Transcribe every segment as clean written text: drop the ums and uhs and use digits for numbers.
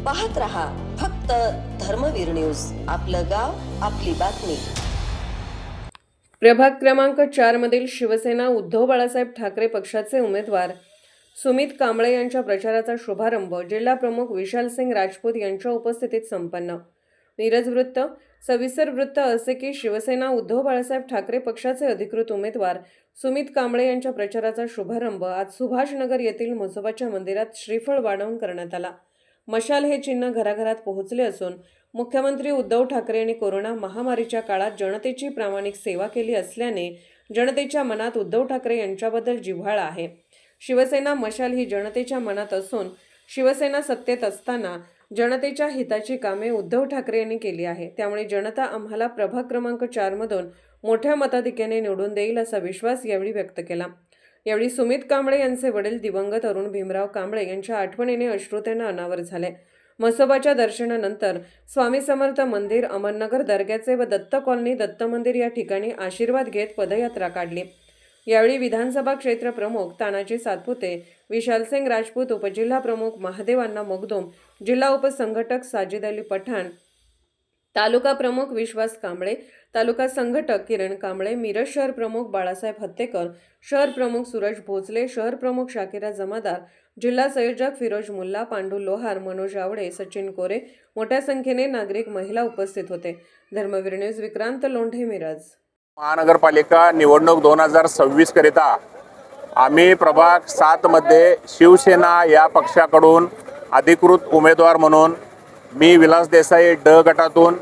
पाहत रहा फक्त धर्मवीर न्यूज, आपलं गाव आपली बातमी। प्रभाग क्रमांक 4 मधील शिवसेना उद्धव बाळासाहेब ठाकरे पक्षाचे उमेदवार सुमित कांबळे यांच्या प्रचाराचा शुभारंभ जिल्हा प्रमुख विशाल सिंग राजपूत यांच्या उपस्थितीत संपन्न। मिरज वृत्त। सविस्तर वृत्त असे की शिवसेना उद्धव बाळासाहेब ठाकरे पक्षाचे अधिकृत उमेदवार सुमित कांबळे यांच्या प्रचाराचा शुभारंभ आज सुभाषनगर येथील म्हसोबाच्या मंदिरात श्रीफळ वाढवून करण्यात आला। मशाल हे चिन्ह घराघरात पोहोचले असून मुख्यमंत्री उद्धव ठाकरे यांनी कोरोना महामारीच्या काळात जनतेची प्रामाणिक सेवा केली असल्याने जनतेच्या मनात उद्धव ठाकरे यांच्याबद्दल जिव्हाळा आहे। शिवसेना मशाल ही जनतेच्या मनात असून शिवसेना सत्तेत असताना जनतेच्या हिताची कामे उद्धव ठाकरे यांनी केली आहे। त्यामुळे जनता आम्हाला प्रभाग क्रमांक 4 मधून मोठ्या मताधिक्याने निवडून देईल असा विश्वास यावेळी व्यक्त केला। यावेळी सुमित कांबळे यांचे वडील दिवंगत अरुण भीमराव कांबळे यांच्या आठवणीने अश्रुतेने अनावर झाले। म्हसोबाच्या दर्शनानंतर स्वामी समर्थ मंदिर, अमरनगर दर्ग्याचे व दत्त कॉलनी दत्त मंदिर या ठिकाणी आशीर्वाद घेत पदयात्रा काढली। यावेळी विधानसभा क्षेत्र प्रमुख तानाजी सातपुते, विशाल सिंग राजपूत, उपजिल्हा प्रमुख महादेव अण्णा मगदूम, जिल्हा उपसंघटक साजिद अली पठाण, तालुका प्रमुख विश्वास कांबळे, तालुका संघटक किरण कांबळे, मिरज शहर प्रमुख बाळासाहेब हत्तेकर, शहर प्रमुख सूरज भोसले, शहर प्रमुख शाकिरा जमादार, जिल्हा संयोजक फिरोज मुल्ला, पांडू लोहार, मनोज आवडे, सचिन कोरे, मोठ्या संख्येने नागरिक, महिला उपस्थित होते। धर्मवीर न्यूज विक्रांत लोंढे, मिरज। महानगरपालिका निवडणूक 2026 करिता आम्ही प्रभाग 7 मध्ये शिवसेना या पक्षाकडून अधिकृत उमेदवार म्हणून मी विलास देसाई ड गटातून,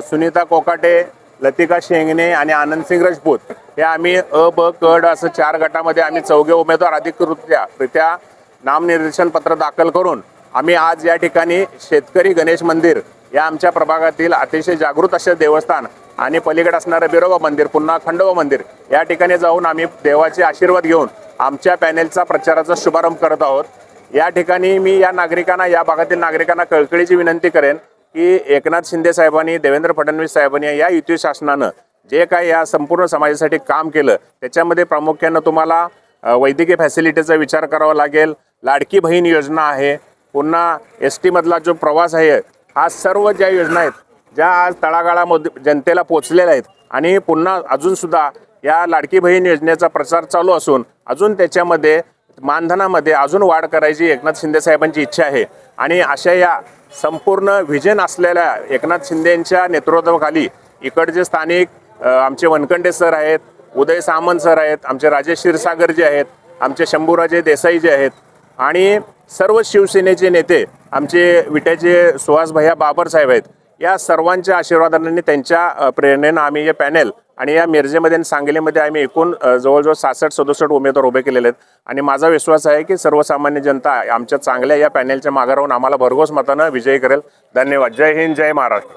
सुनीता कोकाटे, लतिका शेंगणे आणि आनंदसिंग राजपूत हे आम्ही अ ब क ड असं 4 गटामध्ये आम्ही 4 उमेदवार अधिकृतरित्या नामनिर्देशन पत्र दाखल करून आम्ही आज या ठिकाणी शेतकरी गणेश मंदिर या आमच्या प्रभागातील अतिशय जागृत असे देवस्थान आणि पलीकडे असणारं बिरोबा मंदिर, पुन्हा खंडोबा मंदिर या ठिकाणी जाऊन आम्ही देवाचे आशीर्वाद घेऊन आमच्या पॅनेलचा प्रचाराचा शुभारंभ करत आहोत। या ठिकाणी मी या नागरिकांना, या भागातील नागरिकांना कळकळीची विनंती करेन की एकनाथ शिंदे साहेबांनी, देवेंद्र फडणवीस साहेबांनी या युती शासनानं जे काही या संपूर्ण समाजासाठी काम केलं त्याच्यामध्ये प्रामुख्यानं तुम्हाला वैद्यकीय फॅसिलिटीचा विचार करावा लागेल। लाडकी बहीण योजना आहे, पुन्हा ST मधला जो प्रवास आहे, हा सर्व ज्या योजना आहेत ज्या आज तळागाळामध्ये जनतेला पोचलेल्या आहेत आणि पुन्हा अजूनसुद्धा या लाडकी बहीण योजनेचा प्रचार चालू असून अजून त्याच्यामध्ये मानधनामध्ये अजून वाढ करायची एकनाथ शिंदे साहेबांची इच्छा आहे। आणि अशा या संपूर्ण व्हिजन असलेल्या एकनाथ शिंदेंच्या नेतृत्वाखाली इकडचे स्थानिक आमचे वनकंडे सर आहेत, उदय सामंत सर आहेत, आमचे राजेश क्षीरसागर जे आहेत, आमचे शंभूराजे देसाई जे आहेत आणि सर्व शिवसेनेचे नेते आमचे विट्याचे सुहास भैया बाबर साहेब आहेत, या सर्वांच्या आशीर्वादाने त्यांच्या प्रेरणेने आम्ही हे पॅनेल आणि या मिरजेमध्ये आणि सांगलीमध्ये आम्ही एकूण जवळजवळ 66-67 उमेदवार उभे केलेले आहेत। आणि माझा विश्वास आहे की सर्वसामान्य जनता आमच्या चांगल्या या पॅनेलच्या मागे राहून आम्हाला भरघोस मतानं विजयी करेल। धन्यवाद। जय हिंद, जय महाराष्ट्र।